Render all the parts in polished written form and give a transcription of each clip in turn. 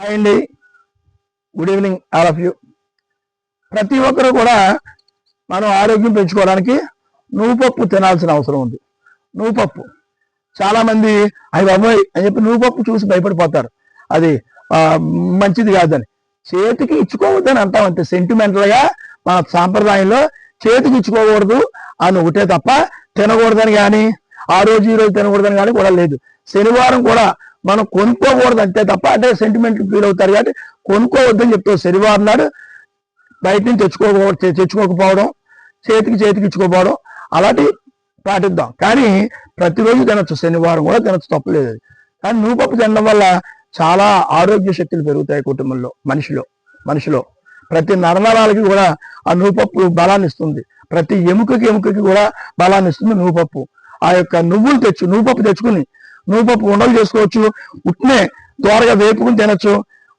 Hi అండి, good evening all of you. ప్రతి ఒక్కరు కూడా మనం ఆరోగ్యం పెంచుకోవడానికి నువ్వు పప్పు తినాల్సిన అవసరం ఉంది. నువ్వు పప్పు చాలామంది అవి బాబోయ్ అని చెప్పి నువ్వు పప్పు చూసి భయపడిపోతారు. అది మంచిది కాదని. చేతికి ఇచ్చుకోవద్దని అంటాం అంతే. సెంటిమెంటల్గా మన సాంప్రదాయంలో చేతికి ఇచ్చుకోకూడదు అని ఒకటే తప్ప తినకూడదని కానీ ఆ రోజు ఈ రోజు తినకూడదని కానీ కూడా లేదు. శనివారం కూడా మనం కొనుక్కోకూడదు అంతే తప్ప, అంటే సెంటిమెంట్ ఫీల్ అవుతారు కాబట్టి కొనుక్కోవద్దని చెప్తారు. శనివారం నాడు బయట నుంచి తెచ్చుకోకపోవడం, చేతికి ఇచ్చుకోపోవడం అలాంటి పాటిద్దాం. కానీ ప్రతిరోజు తినొచ్చు, శనివారం కూడా తినొచ్చు, తప్పలేదు. కానీ నువ్వు పప్పు తినడం వల్ల చాలా ఆరోగ్య శక్తులు పెరుగుతాయి కుటుంబంలో, మనిషిలో ప్రతి నరనరాలకి కూడా ఆ నువ్వుపప్పు బలాన్ని ఇస్తుంది. ప్రతి ఎముకకి కూడా బలాన్ని ఇస్తుంది నువ్వుపప్పు. ఆ యొక్క నువ్వుపప్పు తెచ్చుకుని నువ్వుపప్పు ఉండలు చేసుకోవచ్చు. ఉట్నే దోరగా వేపుకుని తినొచ్చు.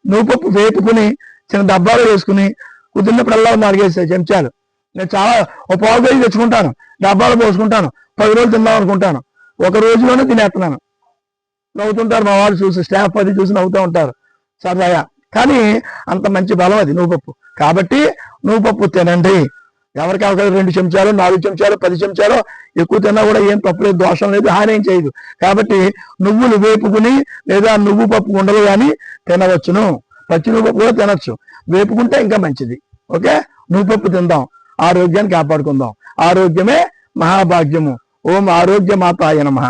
నువ్వుపప్పు వేపుకుని చిన్న డబ్బాలో వేసుకుని కుదిరినప్పుడల్లా 4 చెంచాలు నేను చాలా ఒక పావు కేజీ తెచ్చుకుంటాను, డబ్బాలో పోసుకుంటాను, 10 రోజులు తిందాం అనుకుంటాను. ఒక రోజులోనే తినేస్తున్నాను. నవ్వుతుంటారు మా వాళ్ళు చూసి, స్టాఫ్ అది చూసి నవ్వుతూ ఉంటారు సరదాగా. కానీ అంత మంచి బలం అది నువ్వుపప్పు. కాబట్టి నువ్వుపప్పు తినండి. ఎవరికి 2 చెంచాలు, 4 చెంచాలు, 10 చెంచాలు ఎక్కువ తిన్నా కూడా ఏం తప్పులేదు, దోషం లేదు, హాని ఏం చేయదు. కాబట్టి నువ్వులు వేపుకుని లేదా నువ్వు పప్పు ఉండలు కానీ తినవచ్చును. పచ్చి నువ్వుపప్పు కూడా తినొచ్చు, వేపుకుంటే ఇంకా మంచిది. ఓకే, నువ్వుపప్పు తిందాం, ఆరోగ్యాన్ని కాపాడుకుందాం. ఆరోగ్యమే మహాభాగ్యము. ఓం ఆరోగ్యమాతాయ నమః.